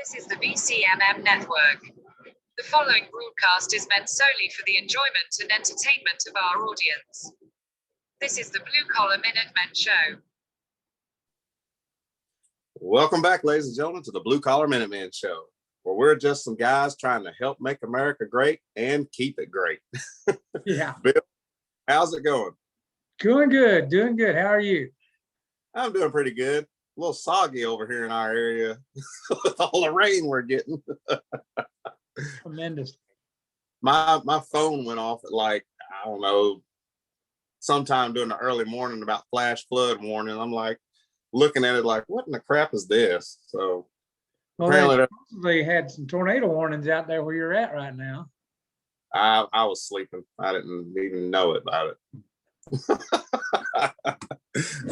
This is the BCMM network. The following broadcast is meant solely for the enjoyment and entertainment of our audience. This is the Blue Collar Minutemen Show. Welcome back, ladies and gentlemen, to the Blue Collar Minutemen Show, where we're just some guys trying to help make America great and keep it great. Yeah. Bill, how's it going? Doing good. How are you? I'm doing pretty good. A little soggy over here in our area with all the rain we're getting. Tremendous. My phone went off at I don't know, sometime during the early morning about flash flood warning. I'm like looking at it like, what in the crap is this? So Well, apparently they had some tornado warnings out there where you're at right now. I was sleeping. I didn't even know about it.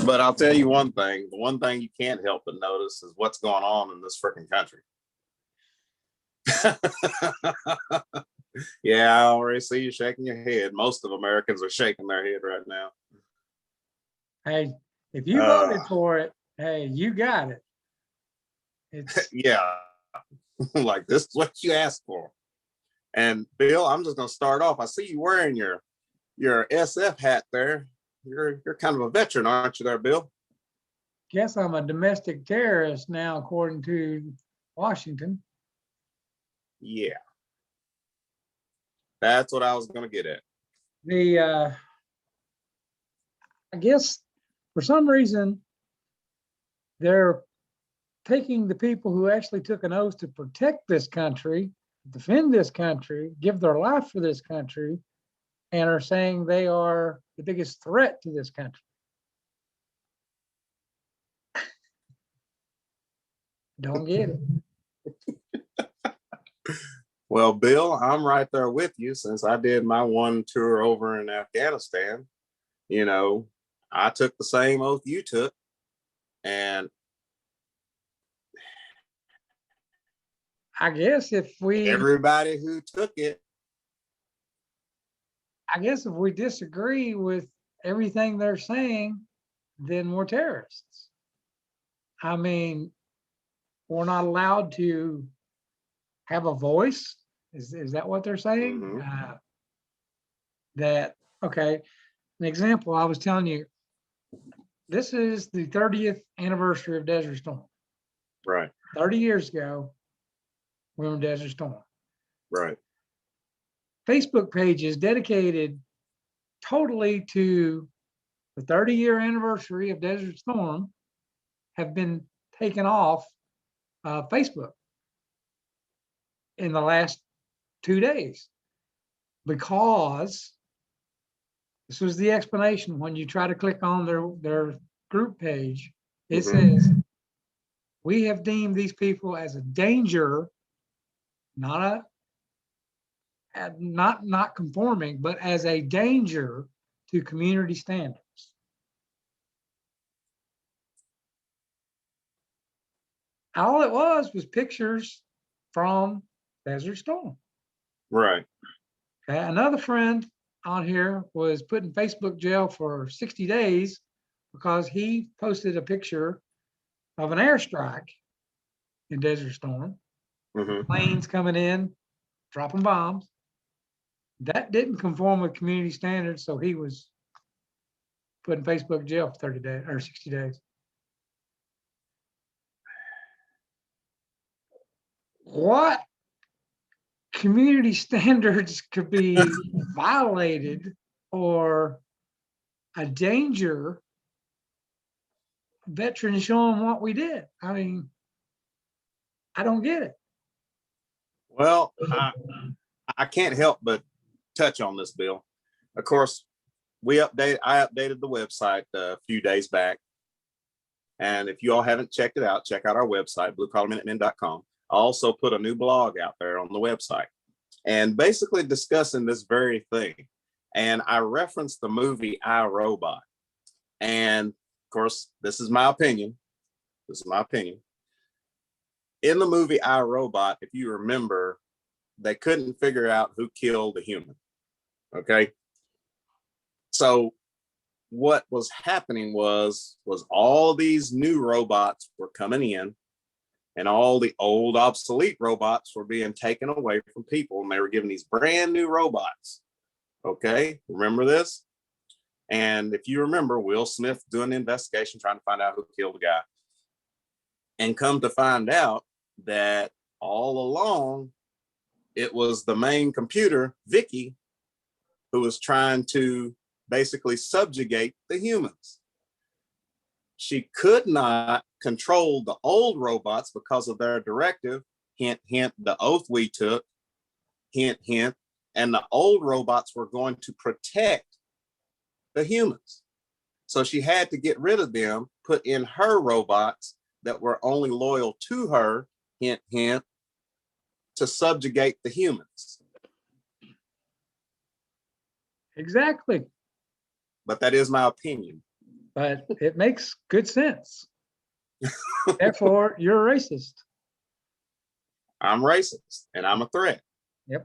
But I'll tell you one thing. The one thing you can't help but notice is what's going on in this freaking country. Yeah, I already see you shaking your head. Most of Americans are shaking their head right now. Hey, if you voted for it, hey, you got it. It's Yeah. Like, this is what you asked for. And Bill, I'm just gonna start off. I see you wearing your SF hat there. You're kind of a veteran, aren't you there, Bill? Guess I'm a domestic terrorist now, according to Washington. Yeah. That's what I was gonna get at. I guess for some reason they're taking the people who actually took an oath to protect this country, defend this country, give their life for this country, and are saying they are the biggest threat to this country. Don't get it. Well, Bill, I'm right there with you since I did my one tour over in Afghanistan. You know, I took the same oath you took, and I guess if we disagree with everything they're saying, then we're terrorists. I mean, we're not allowed to have a voice. Is that what they're saying? Mm-hmm. Okay. An example, I was telling you, this is the 30th anniversary of Desert Storm. Right. 30 years ago, we were in Desert Storm. Right. Facebook pages dedicated totally to the 30-year anniversary of Desert Storm have been taken off Facebook in the last 2 days, because this was the explanation. When you try to click on their group page, it says, we have deemed these people as a danger, not conforming, but as a danger to community standards. All it was pictures from Desert Storm. Right. Okay. Another friend on here was put in Facebook jail for 60 days because he posted a picture of an airstrike in Desert Storm. Planes coming in, dropping bombs. That didn't conform with community standards, so he was put in Facebook jail for 30 days or 60 days. What community standards could be violated or a danger? Veterans showing what we did. I mean, I don't get it. Well, I can't help but touch on this, Bill. Of course, I updated the website a few days back. And if you all haven't checked it out, check out our website, bluecollarminutemen.com. I also put a new blog out there on the website and basically discussing this very thing. And I referenced the movie I, Robot. And of course, this is my opinion. In the movie I, Robot, if you remember, they couldn't figure out who killed the human. Okay. So what was happening was all these new robots were coming in, and all the old obsolete robots were being taken away from people, and they were given these brand new robots. Okay, remember this? And if you remember, Will Smith doing the investigation, trying to find out who killed the guy, and come to find out that all along it was the main computer, Vicky, who was trying to basically subjugate the humans. She could not control the old robots because of their directive. Hint, hint, the oath we took. Hint, hint. And the old robots were going to protect the humans. So she had to get rid of them, put in her robots that were only loyal to her, hint, hint, to subjugate the humans. Exactly. But that is my opinion. But it makes good sense. Therefore, you're a racist. I'm racist and I'm a threat. Yep.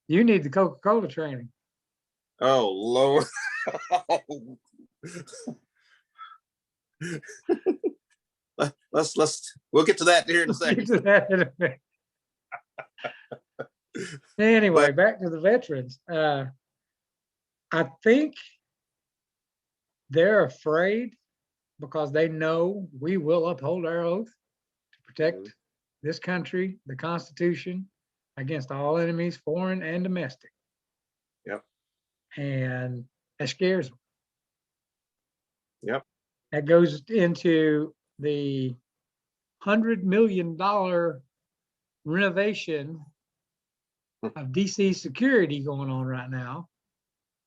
You need the Coca Cola training. Oh, Lord. We'll get to that here in a second. Anyway, But- back to the veterans. I think they're afraid because they know we will uphold our oath to protect this country, the Constitution, against all enemies, foreign and domestic. Yep. And that scares them. Yep. That goes into the $100 million renovation of DC security going on right now.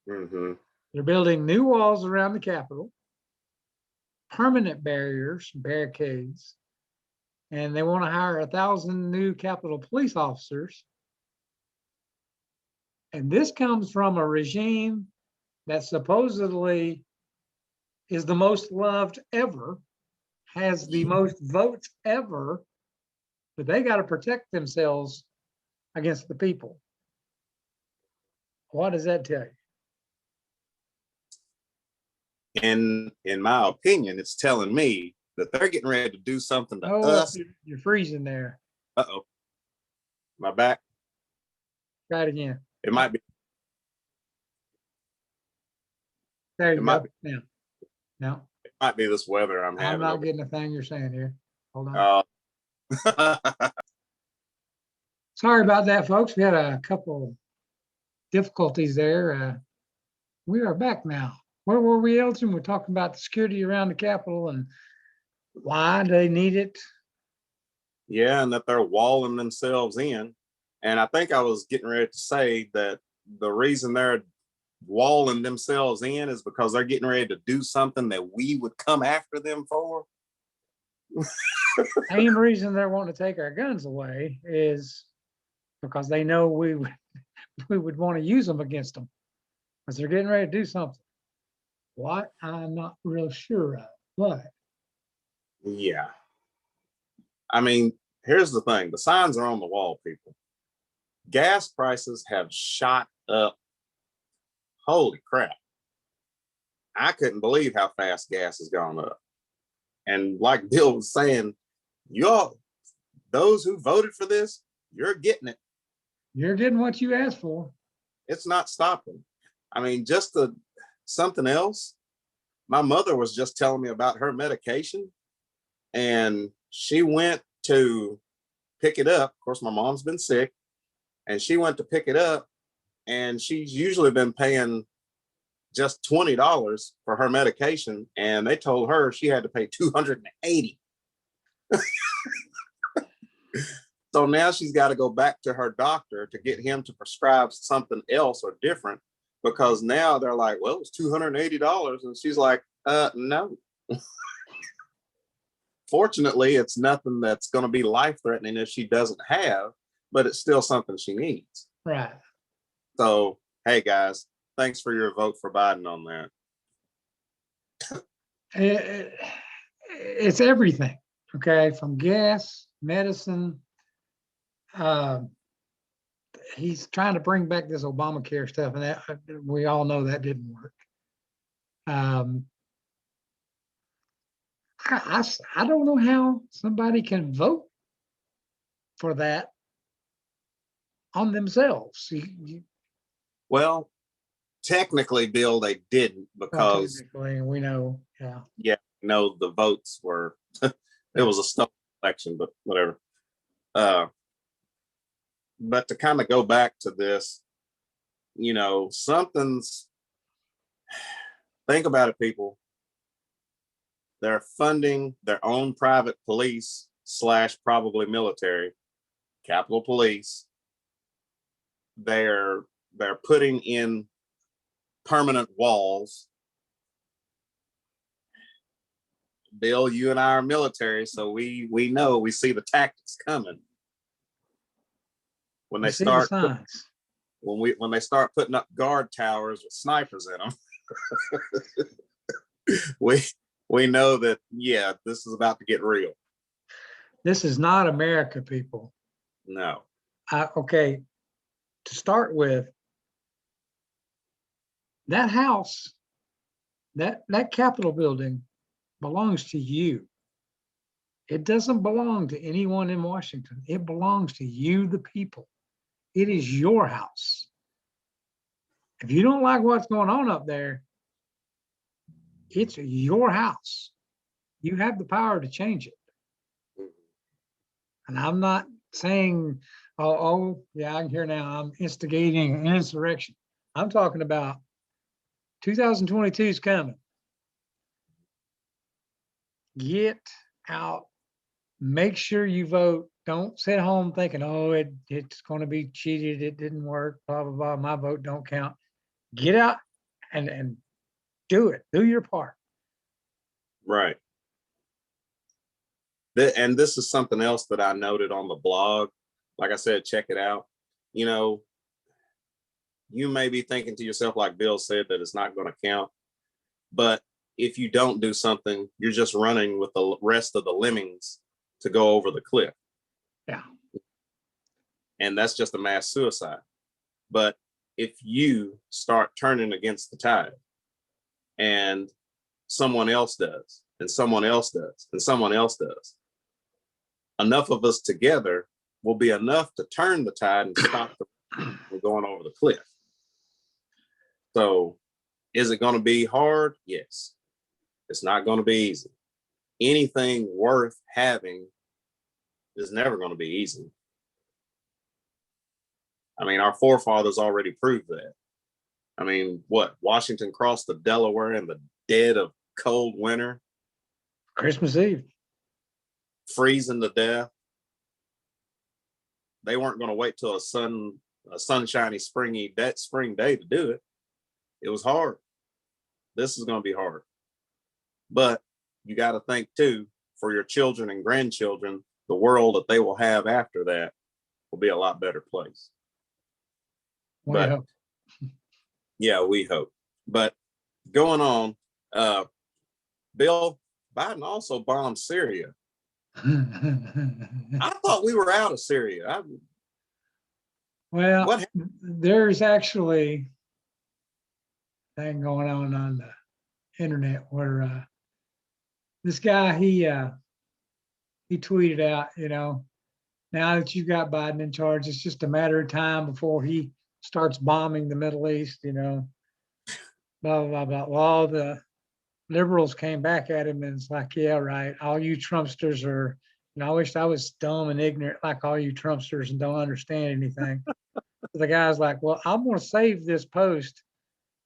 Mm-hmm. They're building new walls around the Capitol, permanent barriers, barricades, and they want to hire 1,000 new Capitol police officers. And this comes from a regime that supposedly is the most loved ever, has the most votes ever, but they got to protect themselves against the people. What does that tell you? And in my opinion, it's telling me that they're getting ready to do something to Oh, us. you're freezing there. Uh-oh. My back. Try it again. It might be. There you It might go. Yeah. No, It might be this weather I'm I'm having. not getting a thing you're saying here. Hold on. Sorry about that, folks. We had a couple difficulties there. We are back now. Where were we, Elton? We're talking about the security around the Capitol and why they need it. Yeah, and that they're walling themselves in. And I think I was getting ready to say that the reason they're walling themselves in is because they're getting ready to do something that we would come after them for. Main reason they're wanting to take our guns away is because they know we would want to use them against them. Because they're getting ready to do something. What? I'm not real sure of, but Yeah. I mean, here's the thing. The signs are on the wall, people. Gas prices have shot up. Holy crap. I couldn't believe how fast gas has gone up. And like Bill was saying, y'all, those who voted for this, you're getting it. you're getting what you asked for. It's not stopping. I mean, something else. My mother was just telling me about her medication, and she went to pick it up. Of course, my mom's been sick, and she went to pick it up, and she's usually been paying just $20 for her medication, and they told her she had to pay $280. So now she's got to go back to her doctor to get him to prescribe something else or different, because now they're like, well, it's $280. And she's like, no. Fortunately, it's nothing that's going to be life-threatening if she doesn't have, but it's still something she needs. Right. So, hey, guys, thanks for your vote for Biden on that. It's everything. Okay. From gas, medicine. He's trying to bring back this Obamacare stuff, and that we all know that didn't work. I don't know how somebody can vote for that on themselves. Well, technically, Bill, they didn't Well, because technically, we know, yeah. no, the votes were it was a stolen election, but whatever. But to kind of go back to this, something's think about it, people. They're funding their own private police / probably military, Capitol Police. They're putting in permanent walls. Bill, you and I are military, so we know, we see the tactics coming. When they start when they start putting up guard towers with snipers in them, we know that this is about to get real. This is not America, people. No. Okay, to start with, that house, that Capitol building belongs to you. It doesn't belong to anyone in Washington. It belongs to you, the people. It is your house. If you don't like what's going on up there, it's your house. You have the power to change it. And I'm not saying, yeah, I can hear now, I'm instigating an insurrection. I'm talking about 2022 is coming. Get out. Make sure you vote. Don't sit home thinking, it's going to be cheated. It didn't work. Blah, blah, blah. My vote don't count. Get out and do it. Do your part. Right. And this is something else that I noted on the blog. Like I said, check it out. You may be thinking to yourself, like Bill said, that it's not going to count. But if you don't do something, you're just running with the rest of the lemmings to go over the cliff. Yeah. And that's just a mass suicide. But if you start turning against the tide, and someone else does, and someone else does, and someone else does, enough of us together will be enough to turn the tide and stop from going over the cliff. So is it going to be hard? Yes. It's not going to be easy. Anything worth having is never going to be easy. I mean, our forefathers already proved that. I mean, Washington crossed the Delaware in the dead of cold winter. Christmas Eve. Freezing to death. They weren't going to wait till a sunshiny spring day to do it. It was hard. This is going to be hard. But you got to think too, for your children and grandchildren, the world that they will have after that will be a lot better place. But yeah, we hope. But going on, Bill, Biden also bombed Syria. I thought we were out of Syria. Well, there's actually a thing going on the internet where this guy, he tweeted out, now that you've got Biden in charge, it's just a matter of time before he starts bombing the Middle East, blah, blah, blah. Well, all the liberals came back at him and it's like, yeah, right. All you Trumpsters are, I wish I was dumb and ignorant like all you Trumpsters and don't understand anything. The guy's like, well, I'm going to save this post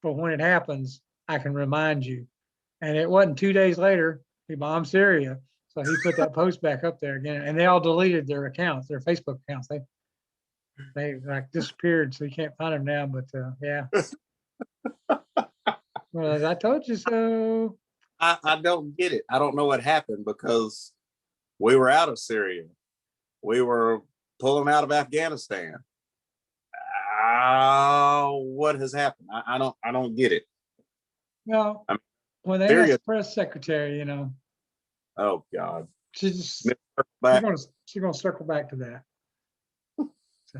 for when it happens, I can remind you. And it wasn't 2 days later, he bombed Syria. So he put that post back up there again, and they all deleted their accounts, their Facebook accounts. They like disappeared, so you can't find them now. But yeah, well, I told you so. I don't get it. I don't know what happened because we were out of Syria. We were pulling out of Afghanistan. What has happened? I don't get it. Well, when they asked the press secretary, oh God, she's gonna circle back to that. So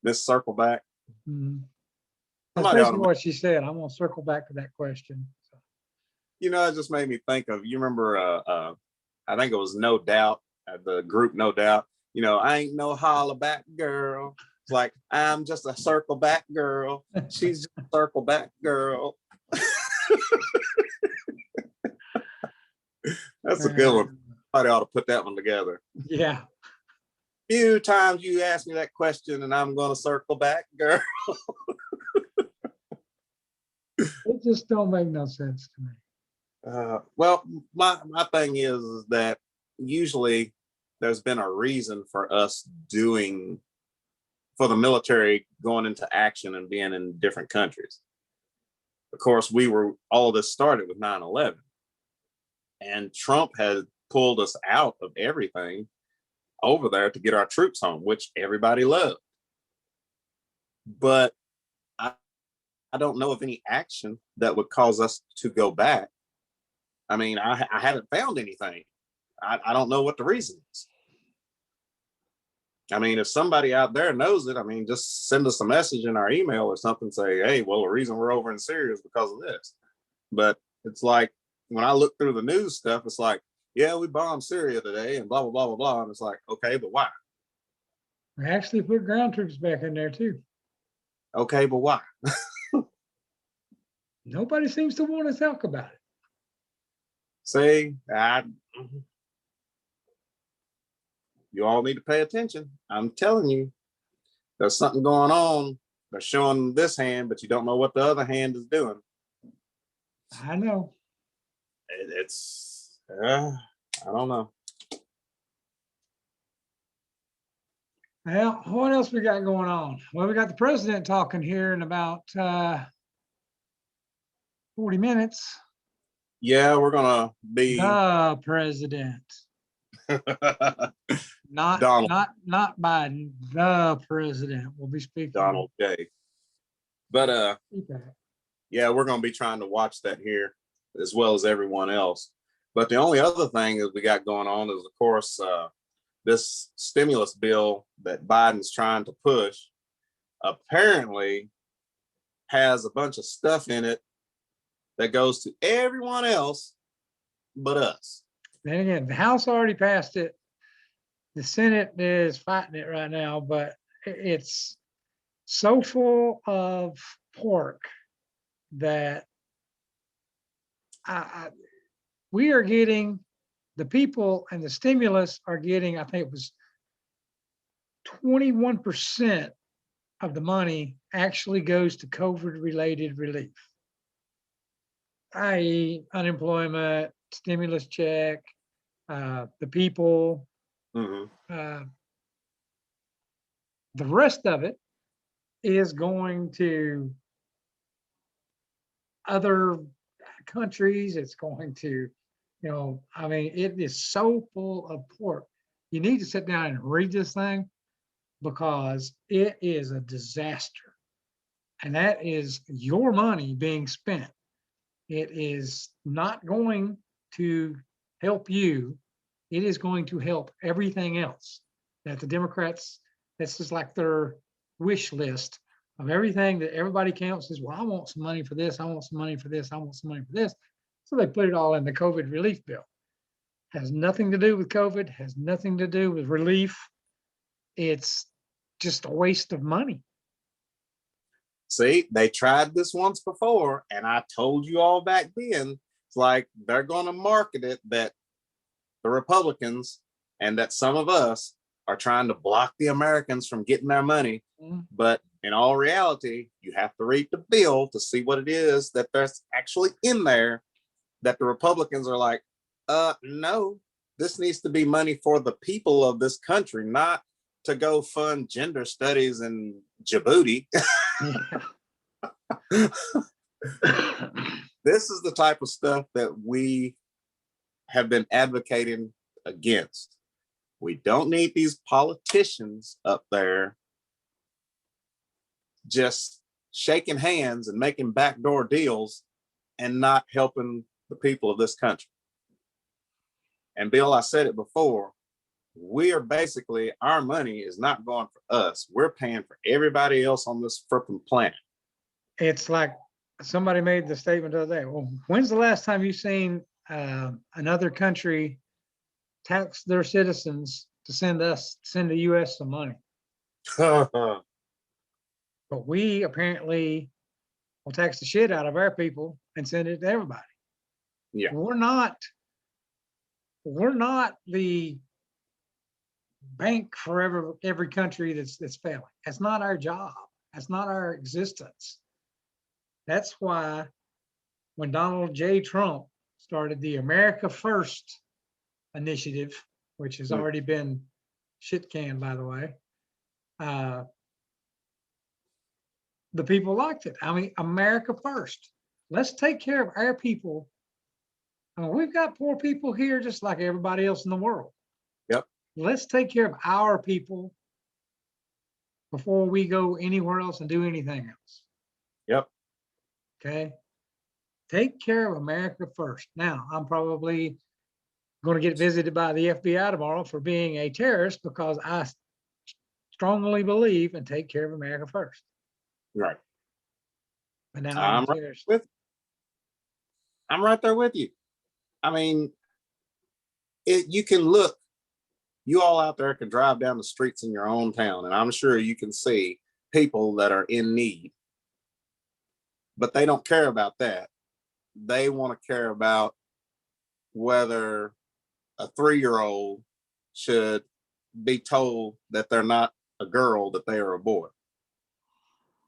Miss Circle Back. Mm-hmm. That's basically what she said. I'm gonna circle back to that question. So. It just made me think of, you remember I think it was No Doubt, the group No Doubt. You know, I ain't no holla back girl. It's like, I'm just a circle back girl. She's just a circle back girl. That's a good one. Somebody ought to put that one together. Yeah. Few times you ask me that question and I'm going to circle back, girl. It just don't make no sense to me. Well, my thing is that usually there's been a reason for us for the military going into action and being in different countries. Of course, all of this started with 9/11, and Trump had pulled us out of everything over there to get our troops home, which everybody loved. But I don't know of any action that would cause us to go back. I mean, I haven't found anything. I don't know what the reason is. I mean, if somebody out there knows it, I mean, just send us a message in our email or something, say, hey, well, the reason we're over in Syria is because of this. But it's like, when I look through the news stuff, it's like, yeah, we bombed Syria today and blah, blah, blah, blah, blah. And it's like, okay, but why? We actually put ground troops back in there too. Okay, but why? Nobody seems to want to talk about it. See, you all need to pay attention. I'm telling you, there's something going on. They're showing this hand, but you don't know what the other hand is doing. I know. It's, I don't know. Well, what else we got going on? Well, we got the president talking here in about 40 minutes. Yeah, we're gonna be The president. Not Donald. not Biden. The president will be speaking. Donald J. But Okay. yeah, we're gonna be trying to watch that here as well as everyone else. But the only other thing that we got going on is, of course, this stimulus bill that Biden's trying to push apparently has a bunch of stuff in it that goes to everyone else but us. Then again, the House already passed it. The Senate is fighting it right now, but it's so full of pork that we are getting, the people and the stimulus are getting, I think it was 21% of the money actually goes to COVID related relief, i.e. unemployment, stimulus check, the people. Mm-hmm. The rest of it is going to other countries. It's going to, I mean, it is so full of pork. You need to sit down and read this thing because it is a disaster. And that is your money being spent. It is not going to help you. It is going to help everything else that the Democrats, this is like their wish list of everything that everybody counts as, well, I want some money for this. I want some money for this. I want some money for this. So they put it all in the COVID relief bill. Has nothing to do with COVID, has nothing to do with relief. It's just a waste of money. See, they tried this once before, and I told you all back then, it's like they're going to market it that the Republicans and that some of us are trying to block the Americans from getting their money. Mm-hmm. But in all reality, you have to read the bill to see what it is that there's actually in there that the Republicans are like, no, this needs to be money for the people of this country, not to go fund gender studies in Djibouti. This is the type of stuff that we have been advocating against. We don't need these politicians up there just shaking hands and making backdoor deals and not helping the people of this country. And Bill, I said it before, we are basically, our money is not going for us. We're paying for everybody else on this freaking planet. It's like somebody made the statement the other day. Well, when's the last time you've seen another country tax their citizens to send the US some money. Yeah. But we apparently will tax the shit out of our people and send it to everybody. We're not the bank for every country that's failing. That's not our job. That's not our existence. That's why when Donald J. Trump started the America First initiative, which has already been shit canned, by the way, the people liked it. I mean, America First. Let's take care of our people. I mean, we've got poor people here just like everybody else in the world. Yep. Let's take care of our people before we go anywhere else and do anything else. Yep. Okay. Take care of America first. Now, I'm probably going to get visited by the FBI tomorrow for being a terrorist because I strongly believe and take care of America first. Right. But now I'm right there with you. I mean, you can look, you all out there can drive down the streets in your own town, and I'm sure you can see people that are in need. But they don't care about that. They want to care about whether a 3-year-old should be told that they're not a girl, that they are a boy.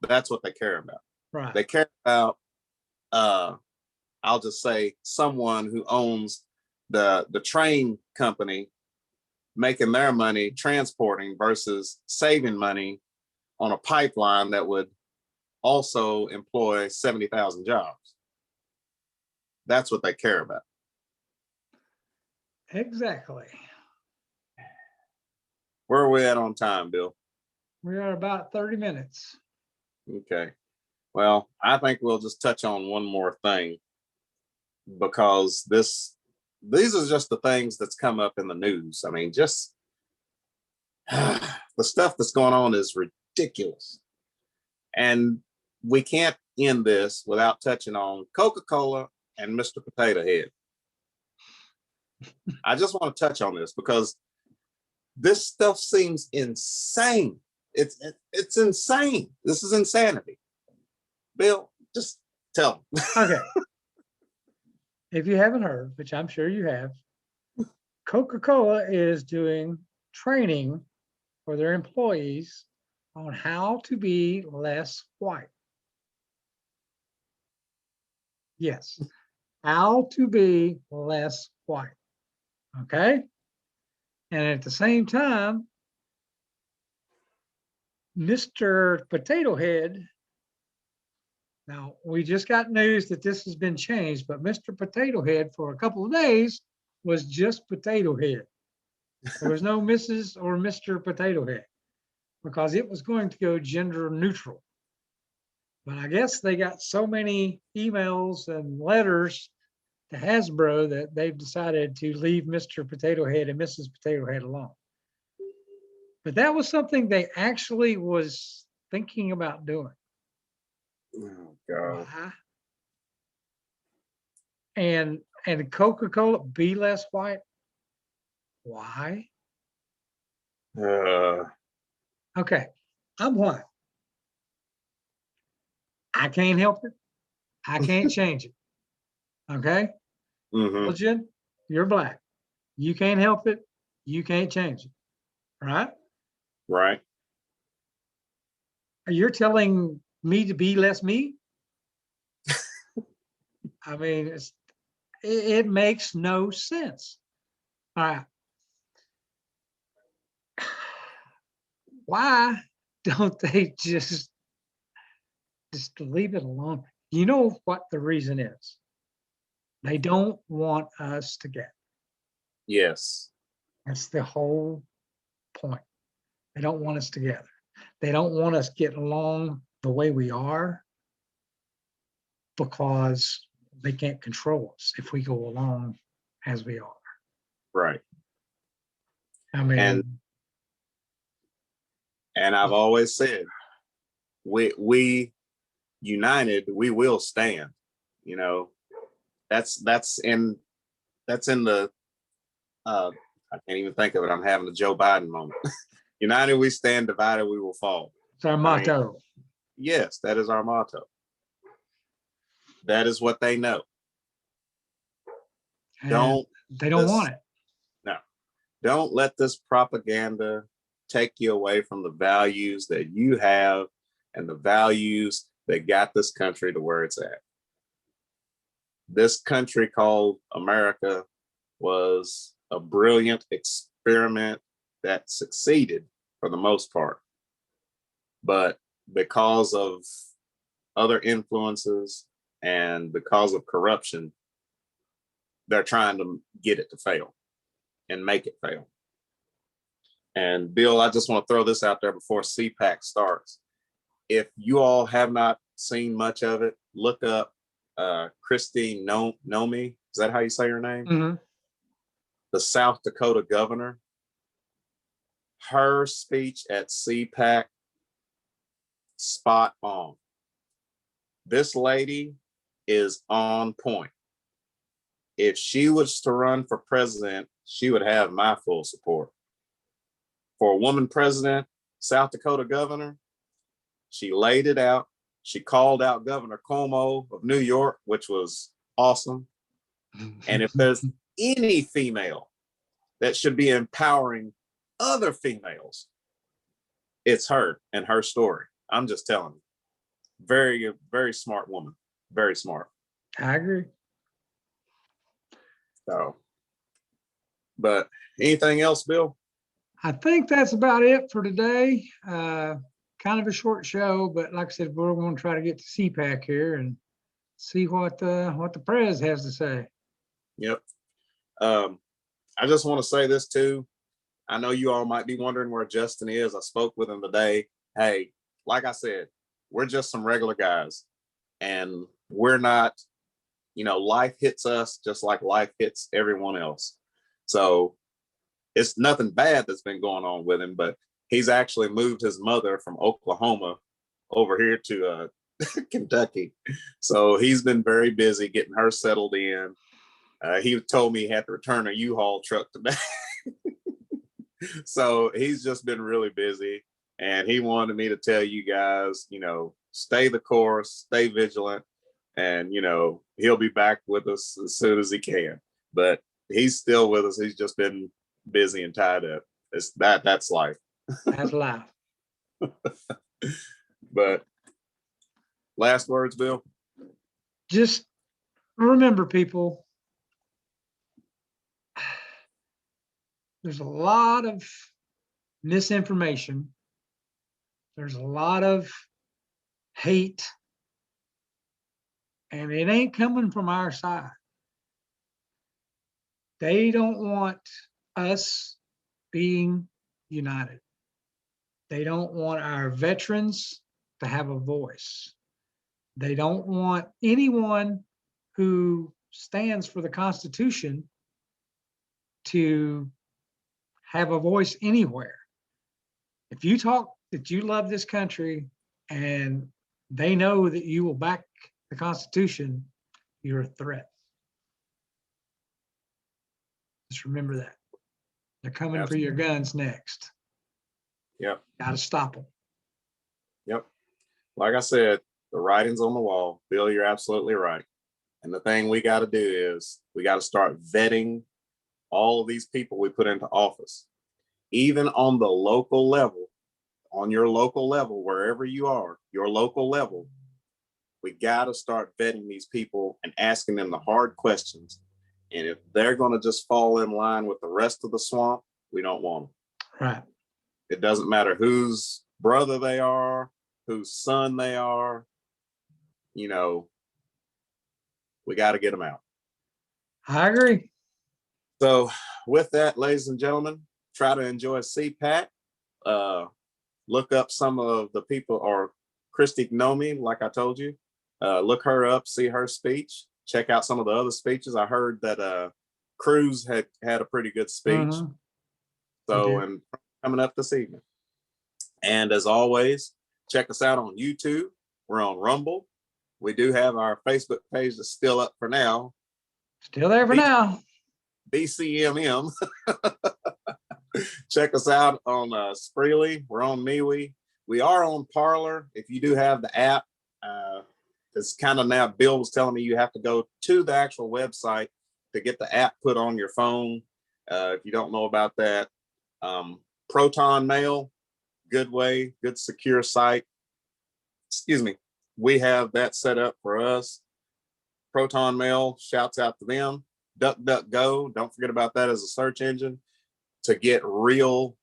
That's what they care about. Right. They care about, I'll just say, someone who owns the train company making their money transporting versus saving money on a pipeline that would also employ 70,000 jobs. That's what they care about. Exactly. Where are we at on time, Bill? We are about 30 minutes. Okay. Well, I think we'll just touch on one more thing, because these are just the things that's come up in the news. I mean, just the stuff that's going on is ridiculous. And we can't end this without touching on Coca Cola and Mr. Potato Head. I just want to touch on this because this stuff seems insane. It's insane. This is insanity. Bill, just tell them. Okay. If you haven't heard, which I'm sure you have, Coca Cola is doing training for their employees on how to be less white. Yes, how to be less white. Okay. And at the same time, Mr. Potato Head, now we just got news that this has been changed, but Mr. Potato Head for a couple of days was just Potato Head. There was no Mrs. or Mr. Potato Head because it was going to go gender neutral. But I guess they got so many emails and letters to Hasbro that they've decided to leave Mr. Potato Head and Mrs. Potato Head alone. But that was something they actually was thinking about doing. Oh, God. Why? And Coca-Cola be less white. Why? Okay, I'm white. I can't help it. I can't change it. Okay? Legit, you're black. You can't help it. You can't change it. Right? Right. You're telling me to be less me? I mean, it makes no sense. All right. Why don't they just leave it alone? You know what the reason is? They don't want us together. Yes. That's the whole point. They don't want us together. They don't want us getting along the way we are because they can't control us if we go along as we are. Right. I mean, and I've always said, we united, we will stand. You know, that's in the I can't even think of it. I'm having a Joe Biden moment. United we stand, divided we will fall. It's our I mean, motto. yes, that is our motto. That is what they know. And they don't want it. No, don't let this propaganda take you away from the values that you have and the values that got this country to where it's at. This country called America was a brilliant experiment that succeeded for the most part. But because of other influences and because of corruption, they're trying to get it to fail and make it fail. And Bill, I just want to throw this out there before CPAC starts. If you all have not seen much of it, look up Christine Nomi. Is that how you say her name? Mm-hmm. The South Dakota governor. Her speech at CPAC, spot on. This lady is on point. If she was to run for president, she would have my full support. For a woman president, South Dakota governor, she laid it out. She called out Governor Cuomo of New York, which was awesome. And if there's any female that should be empowering other females, it's her and her story. I'm just telling you. Very, very smart woman. Very smart. I agree. So, but anything else, Bill? I think that's about it for today. Kind of a short show, but like I said, we're going to try to get to CPAC here and see what the prez has to say. Yep. I just want to say this too. I know you all might be wondering where Justin is. I spoke with him today. Hey, like I said, we're just some regular guys, and we're not, life hits us just like life hits everyone else. So it's nothing bad that's been going on with him, but he's actually moved his mother from Oklahoma over here to Kentucky. So he's been very busy getting her settled in. He told me he had to return a U-Haul truck today. So he's just been really busy, and he wanted me to tell you guys, stay the course, stay vigilant, and, he'll be back with us as soon as he can. But he's still with us. He's just been busy and tied up. That's life. That's life. But last words, Bill? Just remember, people, there's a lot of misinformation. There's a lot of hate, and it ain't coming from our side. They don't want us being united. They don't want our veterans to have a voice. They don't want anyone who stands for the Constitution to have a voice anywhere. If you talk that you love this country and they know that you will back the Constitution, you're a threat. Just remember that. They're coming for your guns next. Yep. Got to stop them. Yep. Like I said, the writing's on the wall. Bill, you're absolutely right. And the thing we got to do is we got to start vetting all of these people we put into office. Even on the local level, on your local level, wherever you are, your local level, we got to start vetting these people and asking them the hard questions. And if they're going to just fall in line with the rest of the swamp, we don't want them. Right. It doesn't matter whose brother they are, whose son they are, we got to get them out. I agree. So with that, ladies and gentlemen, try to enjoy CPAC. Look up some of the people, or Christy Nomi, like I told you. Look her up, see her speech. Check out some of the other speeches. I heard that Cruz had a pretty good speech. Mhm. So, and coming up this evening. And as always, check us out on YouTube. We're on Rumble. We do have our Facebook page that's still up for now. Still there for now. BCMM. Check us out on Spreely. We're on MeWe. We are on Parlor. If you do have the app, it's kind of now, Bill was telling me you have to go to the actual website to get the app put on your phone. If you don't know about that, Proton Mail, good way, good secure site. Excuse me. We have that set up for us. Proton Mail, shouts out to them. DuckDuckGo, don't forget about that as a search engine to get real,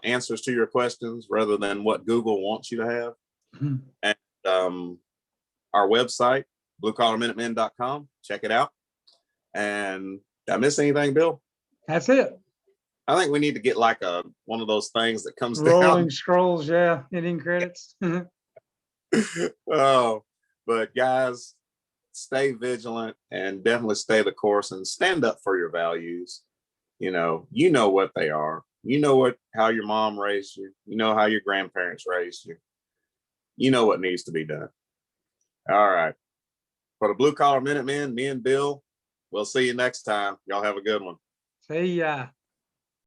answers to your questions rather than what Google wants you to have. Mhm. And our website, bluecollarminutemen.com. Check it out. And did I miss anything, Bill? That's it. I think we need to get like one of those things that comes Rolling down. scrolls, yeah, ending credits. Oh, but guys, stay vigilant and definitely stay the course and stand up for your values. You know what they are. You know how your mom raised you. You know how your grandparents raised you. You know what needs to be done. All right. For the Blue Collar Minutemen, me and Bill, we'll see you next time. Y'all have a good one. See ya.